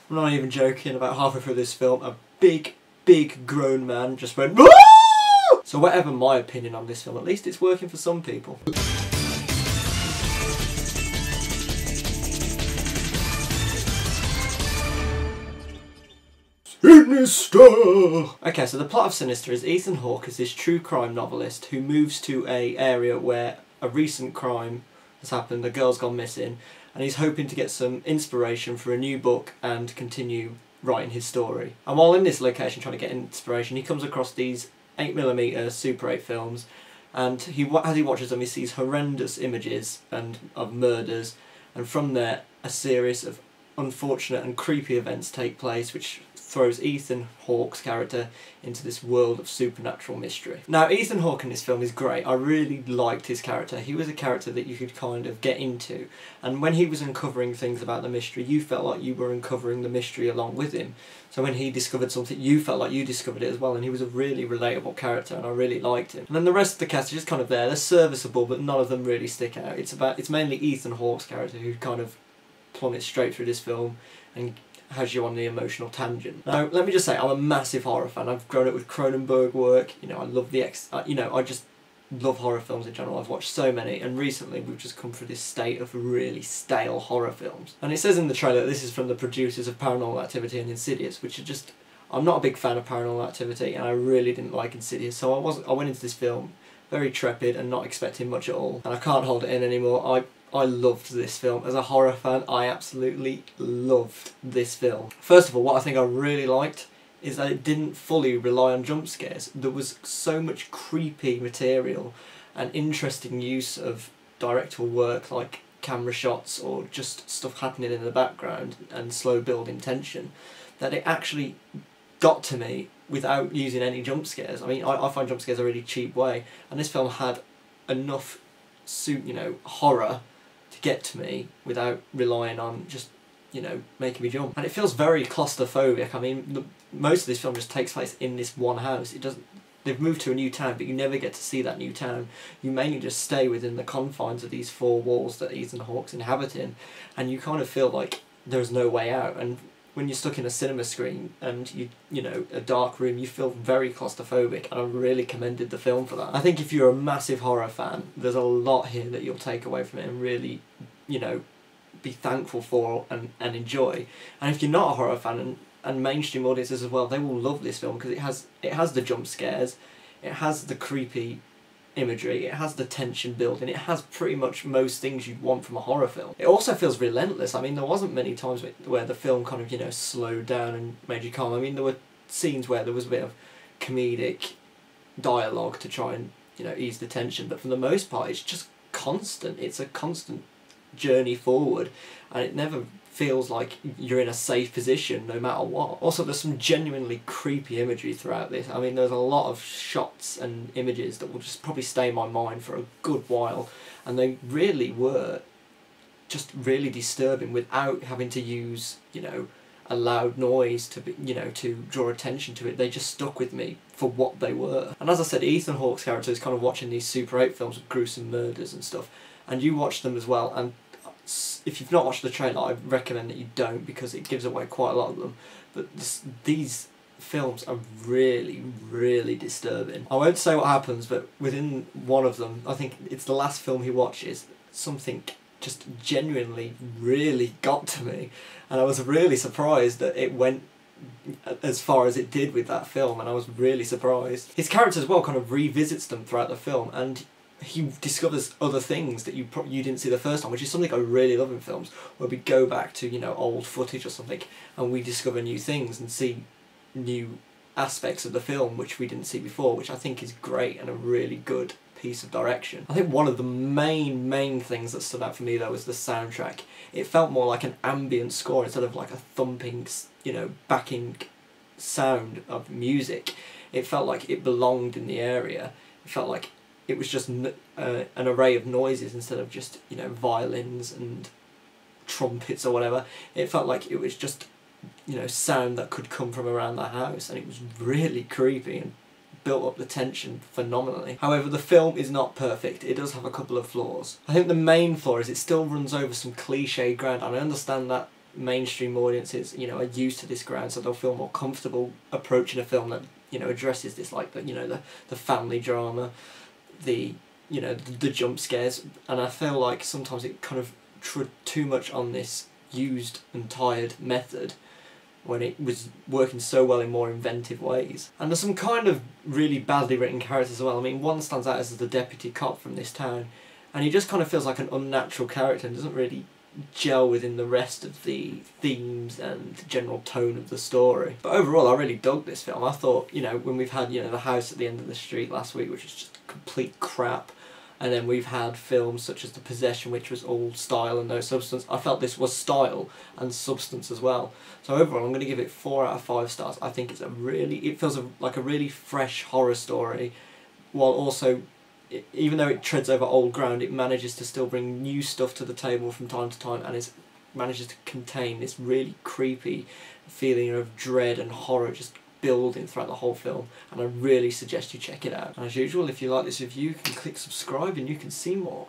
I'm not even joking, about halfway through this film, a big grown man just went "Woo!" So whatever my opinion on this film, at least it's working for some people. Sinister! Okay, so the plot of Sinister is Ethan Hawke is this true crime novelist who moves to a area where a recent crime has happened, a girl's gone missing, and he's hoping to get some inspiration for a new book and continue writing his story. And while in this location trying to get inspiration, he comes across these 8mm Super 8 films, and as he watches them he sees horrendous images of murders, and from there a series of unfortunate and creepy events take place which throws Ethan Hawke's character into this world of supernatural mystery. Now, Ethan Hawke in this film is great. I really liked his character. He was a character that you could kind of get into, and when he was uncovering things about the mystery, you felt like you were uncovering the mystery along with him. So when he discovered something, you felt like you discovered it as well, and he was a really relatable character, and I really liked him. And then the rest of the cast is just kind of there. They're serviceable, but none of them really stick out. It's mainly Ethan Hawke's character who kind of plummets straight through this film and has you on the emotional tangent. Now, let me just say, I'm a massive horror fan. I've grown up with Cronenberg work. You know, I love I just love horror films in general. I've watched so many, and recently we've just come through this state of really stale horror films. And it says in the trailer that this is from the producers of Paranormal Activity and Insidious, which are just... I'm not a big fan of Paranormal Activity, and I really didn't like Insidious, so I went into this film very trepid and not expecting much at all, and I can't hold it in anymore. I loved this film. As a horror fan, I absolutely loved this film. First of all, what I think I really liked is that it didn't fully rely on jump scares. There was so much creepy material and interesting use of directorial work, like camera shots or just stuff happening in the background and slow building tension, that it actually got to me without using any jump scares. I mean, I find jump scares a really cheap way, and this film had enough horror to get to me without relying on just, making me jump. And it feels very claustrophobic. I mean, most of this film just takes place in this one house. It doesn't... They've moved to a new town, but you never get to see that new town. You mainly just stay within the confines of these four walls that Ethan Hawke's inhabiting, and you kind of feel like there's no way out. And when you're stuck in a cinema screen and a dark room, you feel very claustrophobic, and I really commended the film for that. I think if you're a massive horror fan, there's a lot here that you'll take away from it and really, be thankful for and enjoy. And if you're not a horror fan, and mainstream audiences as well, they will love this film because it has the jump scares, it has the creepy imagery, it has the tension building, it has pretty much most things you'd want from a horror film. It also feels relentless. I mean, there wasn't many times where the film kind of, slowed down and made you calm. I mean, there were scenes where there was a bit of comedic dialogue to try and, ease the tension, but for the most part it's just constant. It's a constant journey forward, and it never feels like you're in a safe position no matter what. Also, there's some genuinely creepy imagery throughout this. I mean, there's a lot of shots and images that will just probably stay in my mind for a good while, and they really were just really disturbing without having to use, a loud noise to to draw attention to it. They just stuck with me for what they were. And as I said, Ethan Hawke's character is kind of watching these Super 8 films with gruesome murders and stuff, and you watch them as well, and if you've not watched the trailer, I recommend that you don't, because it gives away quite a lot of them. But these films are really, really disturbing. I won't say what happens, but within one of them, I think it's the last film he watches, something just genuinely really got to me, and I was really surprised that it went as far as it did with that film, and I was really surprised. His character as well kind of revisits them throughout the film, and he discovers other things that you didn't see the first time, which is something I really love in films, where we go back to, old footage or something, and we discover new things and see new aspects of the film which we didn't see before, which I think is great and a really good piece of direction. I think one of the main things that stood out for me though was the soundtrack. It felt more like an ambient score instead of like a thumping, backing sound of music. It felt like it belonged in the area. It felt like it was just an array of noises instead of just, violins and trumpets or whatever. It felt like it was just, sound that could come from around the house, and it was really creepy and built up the tension phenomenally. However, the film is not perfect. It does have a couple of flaws. I think the main flaw is it still runs over some cliche ground, and I understand that mainstream audiences, you know, are used to this ground, so they'll feel more comfortable approaching a film that, you know, addresses this, like, you know, the family drama, the, you know, the jump scares. And I feel like sometimes it kind of trod too much on this used and tired method when it was working so well in more inventive ways. And there's some kind of really badly written characters as well. I mean, one stands out as the deputy cop from this town, and he just kind of feels like an unnatural character and doesn't really gel within the rest of the themes and the general tone of the story. But overall, I really dug this film. I thought, you know, when we've had, you know, The House at the End of the Street last week, which was just complete crap, and then we've had films such as The Possession, which was all style and no substance, I felt this was style and substance as well. So overall, I'm going to give it 4 out of 5 stars. I think it feels like a really fresh horror story, while also, even though it treads over old ground, it manages to still bring new stuff to the table from time to time, and it manages to contain this really creepy feeling of dread and horror just building throughout the whole film. And I really suggest you check it out. And as usual, if you like this review, you can click subscribe and you can see more.